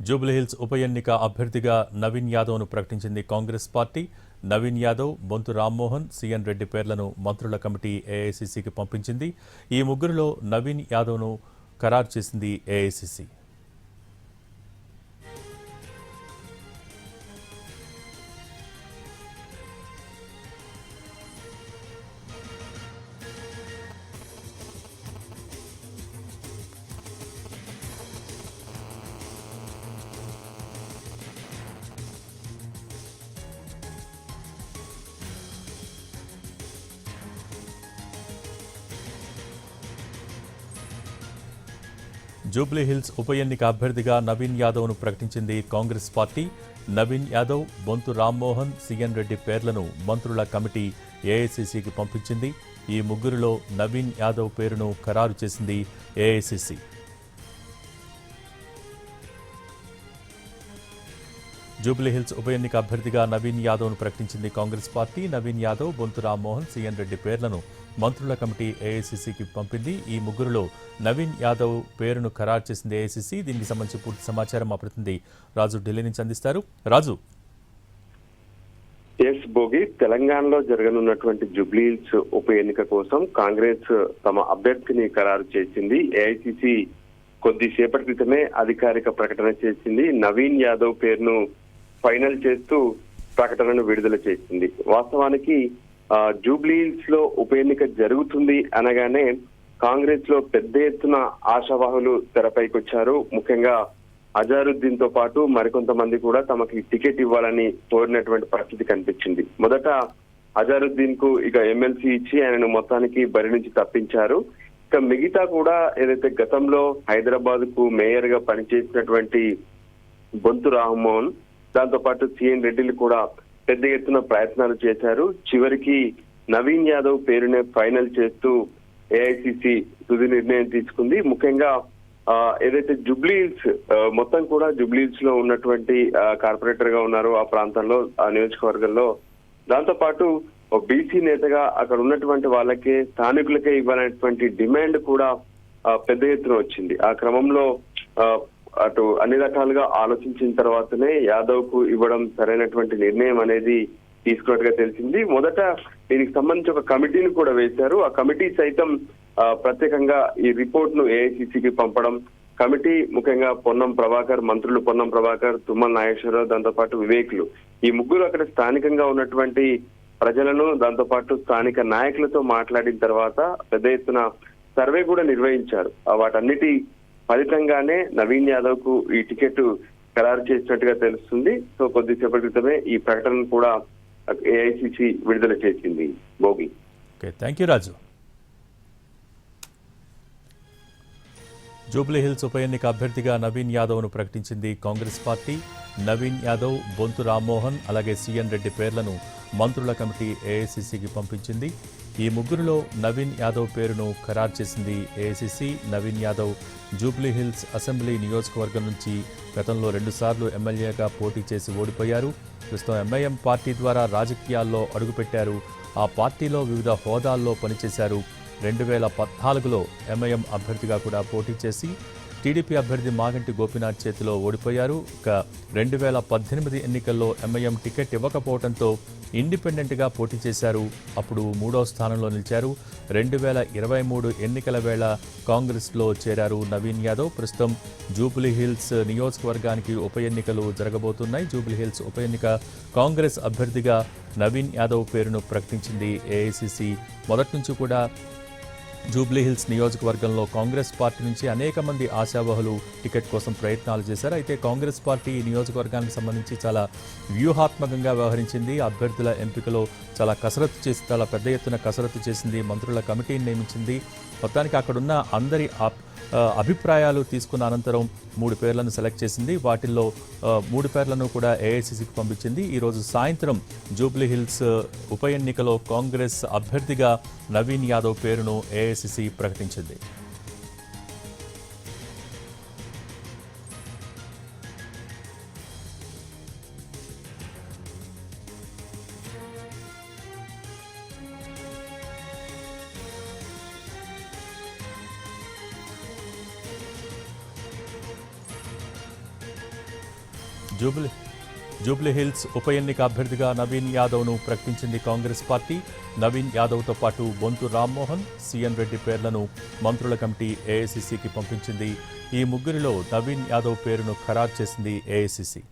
జూబ్లీహిల్స్ ఉప ఎన్నిక అభ్యర్థిగా నవీన్ యాదవ్ను ప్రకటించింది కాంగ్రెస్ పార్టీ. నవీన్ యాదవ్, బొంతు రామ్మోహన్, సిఎన్ రెడ్డి పేర్లను మంత్రుల కమిటీ ఏఐసీసీకి పంపించింది. ఈ ముగ్గురులో నవీన్ యాదవ్ను ఖరారు చేసింది ఏఐసీసీ. జూబ్లీహిల్స్ ఉప ఎన్నిక అభ్యర్థిగా నవీన్ యాదవ్ను ప్రకటించింది కాంగ్రెస్ పార్టీ. నవీన్ యాదవ్, బొంతు రామ్మోహన్, సిఎన్ రెడ్డి పేర్లను మంత్రుల కమిటీ ఏఐసీసీకి పంపించింది. ఈ ముగ్గురులో నవీన్ యాదవ్ పేరును ఖరారు చేసింది ఏఐసీసీ. జూబ్లీహిల్స్ ఉప ఎన్నిక అభ్యర్థిగా నవీన్ యాదవ్ను ప్రకటించింది కాంగ్రెస్ పార్టీ. నవీన్ యాదవ్, బొంతు రామ్మోహన్, సిఎన్ రెడ్డి పేర్లను మంత్రుల కమిటీ ఏఐసీసీకి పంపింది. ఈ ముగ్గురులో నవీన్ యాదవ్ పేరును ఖరారు చేసింది ఏఐసీసీ. దీనికి సంబంధించి పూర్తి సమాచారం మా ప్రతినిధి రాజు ఢిల్లీ నుంచి అందిస్తారు. రాజు. భోగి, తెలంగాణలో జరగనున్నటువంటి జూబ్లీహిల్స్ ఉప ఎన్నిక కోసం కాంగ్రెస్ తమ అభ్యర్థిని ఖరారు చేసింది. ఏఐసీసీ కొద్దిసేపటి క్రితమే అధికారిక ప్రకటన చేసింది. నవీన్ యాదవ్ పేరును ఫైనల్ చేస్తూ ప్రకటనను విడుదల చేసింది. వాస్తవానికి జూబ్లీహిల్స్ లో ఉప ఎన్నిక జరుగుతుంది అనగానే కాంగ్రెస్ లో పెద్ద ఎత్తున ఆశావాహులు తెరపైకొచ్చారు. ముఖ్యంగా అజారుద్దీన్ తో పాటు మరికొంతమంది కూడా తమకి టికెట్ ఇవ్వాలని కోరినటువంటి పరిస్థితి కనిపించింది. మొదట అజారుద్దీన్ కు ఇక ఎమ్మెల్సీ ఇచ్చి ఆయనను మొత్తానికి బరి నుంచి తప్పించారు. ఇక మిగతా కూడా ఏదైతే గతంలో హైదరాబాద్ కు మేయర్ గా పనిచేసినటువంటి బొంతు రామ్మోహన్, దాంతో పాటు సిఎన్ రెడ్డిలు కూడా పెద్ద ఎత్తున ప్రయత్నాలు చేశారు. చివరికి నవీన్ యాదవ్ పేరునే ఫైనల్ చేస్తూ ఏఐసీసీ తుది నిర్ణయం తీసుకుంది. ముఖ్యంగా ఏదైతే జూబ్లీహిల్స్ మొత్తం కూడా జూబ్లీహిల్స్ లో ఉన్నటువంటి కార్పొరేటర్ గా ఉన్నారో ఆ ప్రాంతంలో, ఆ నియోజకవర్గంలో, దాంతో పాటు బీసీ నేతగా అక్కడ ఉన్నటువంటి వాళ్ళకే, స్థానికులకే ఇవ్వాలనేటువంటి డిమాండ్ కూడా పెద్ద ఎత్తున వచ్చింది. ఆ క్రమంలో అటు అన్ని రకాలుగా ఆలోచించిన తర్వాతనే యాదవ్ కు ఇవ్వడం సరైనటువంటి నిర్ణయం అనేది తీసుకున్నట్టుగా తెలిసింది. మొదట దీనికి సంబంధించి ఒక కమిటీని కూడా వేశారు. ఆ కమిటీ సైతం ప్రత్యేకంగా ఈ రిపోర్ట్ ను ఏఐసీసీకి పంపడం, కమిటీ ముఖ్యంగా పొన్నం ప్రభాకర్, మంత్రులు పొన్నం ప్రభాకర్, తుమ్మల నాగేశ్వరరావు, దాంతో పాటు వివేకులు, ఈ ముగ్గురు అక్కడ స్థానికంగా ఉన్నటువంటి ప్రజలను, దాంతో పాటు స్థానిక నాయకులతో మాట్లాడిన తర్వాత పెద్ద ఎత్తున సర్వే కూడా నిర్వహించారు. వాటన్నిటి ఫలితంగానే నవీన్ యాదవ్ కు ఈ టికెట్ ఖరారు చేసినట్టుగా తెలుస్తుంది. సో కొద్దిసేపటి క్రితమే ఈ ప్రకటనను కూడా ఏఐసీసీ విడుదల చేసింది. భోగి. థ్యాంక్ యూ రాజు. జూబ్లీహిల్స్ ఉప ఎన్నిక అభ్యర్థిగా నవీన్ యాదవ్ను ప్రకటించింది కాంగ్రెస్ పార్టీ. నవీన్ యాదవ్, బొంతు రామ్మోహన్, అలాగే సిఎన్ రెడ్డి పేర్లను మంత్రుల కమిటీ ఏఐసీసీకి పంపించింది. ఈ ముగ్గురులో నవీన్ యాదవ్ పేరును ఖరారు చేసింది ఏఐసీసీ. నవీన్ యాదవ్ జూబ్లీహిల్స్ అసెంబ్లీ నియోజకవర్గం నుంచి గతంలో 2 సార్లు ఎమ్మెల్యేగా పోటీ చేసి ఓడిపోయారు. ప్రస్తుతం ఎంఐఎం పార్టీ ద్వారా రాజకీయాల్లో అడుగుపెట్టారు. ఆ పార్టీలో వివిధ హోదాల్లో పనిచేశారు. 2014లో ఎంఐఎం అభ్యర్థిగా కూడా పోటీ చేసి టీడీపీ అభ్యర్థి మాగంటి గోపీనాథ్ చేతిలో ఓడిపోయారు. ఇక 2018 ఎన్నికల్లో ఎంఐఎం టికెట్ ఇవ్వకపోవడంతో ఇండిపెండెంట్గా పోటీ చేశారు. అప్పుడు 3వ స్థానంలో నిలిచారు. 2023 ఎన్నికల వేళ కాంగ్రెస్లో చేరారు నవీన్ యాదవ్. ప్రస్తుతం జూబ్లీహిల్స్ నియోజకవర్గానికి ఉప ఎన్నికలు జరగబోతున్నాయి. జూబ్లీహిల్స్ ఉప ఎన్నిక కాంగ్రెస్ అభ్యర్థిగా నవీన్ యాదవ్ పేరును ప్రకటించింది ఏఐసీసీ. మొదటి నుంచి కూడా జూబ్లీహిల్స్ నియోజకవర్గంలో కాంగ్రెస్ పార్టీ నుంచి అనేక మంది ఆశావహులు టికెట్ కోసం ప్రయత్నాలు చేశారు. అయితే కాంగ్రెస్ పార్టీ నియోజకవర్గానికి సంబంధించి చాలా వ్యూహాత్మకంగా వ్యవహరించింది. అభ్యర్థుల ఎంపికలో చాలా పెద్ద ఎత్తున కసరత్తు చేసింది. మంత్రుల కమిటీని నియమించింది. మొత్తానికి అక్కడున్న అందరి అభిప్రాయాలు తీసుకున్న అనంతరం 3 పేర్లను సెలెక్ట్ చేసింది. వాటిల్లో 3 పేర్లను కూడా ఏఐసీసీకి పంపించింది. ఈరోజు సాయంత్రం జూబ్లీహిల్స్ ఉప ఎన్నికలో కాంగ్రెస్ అభ్యర్థిగా నవీన్ యాదవ్ పేరును ఏఐసీసీ ప్రకటించింది. జూబ్లీహిల్స్ ఉప ఎన్నిక అభ్యర్థిగా నవీన్ యాదవ్ను ప్రకటించింది కాంగ్రెస్ పార్టీ. నవీన్ యాదవ్తో పాటు బొంతు రామ్మోహన్, సిఎన్ రెడ్డి పేర్లను మంత్రుల కమిటీ ఏఐసీసీకి పంపించింది. ఈ ముగ్గురిలో నవీన్ యాదవ్ పేరును ఖరారు చేసింది ఏఐసీసీ.